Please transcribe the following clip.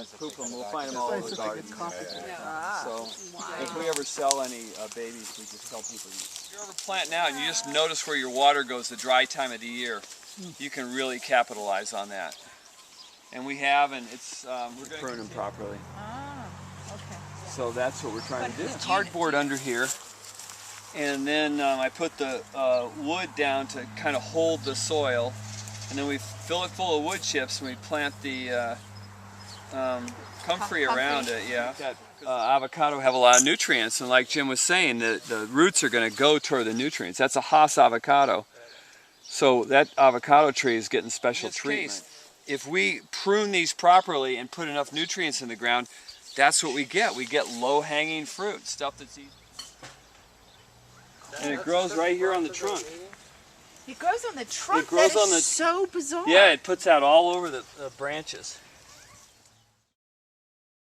poop them. We'll find them all over the garden. So if we ever sell any babies, we just tell people. If you ever plant now and you just notice where your water goes the dry time of the year, you can really capitalize on that. And we have, and it's we're going to prune them properly. Okay. So that's what we're trying to do. There's cardboard under here, and then I put the wood down to kind of hold the soil, and then we fill it full of wood chips, and we plant the comfrey around it. Yeah. Avocado have a lot of nutrients, and like Jim was saying, the roots are going to go toward the nutrients. That's a Haas avocado, so that avocado tree is getting special treatment. If we prune these properly and put enough nutrients in the ground, that's what we get. We get low-hanging fruit, stuff that's easy. And it grows right here on the trunk. It grows on the trunk? It grows that is on the, so bizarre. Yeah, it puts out all over the branches.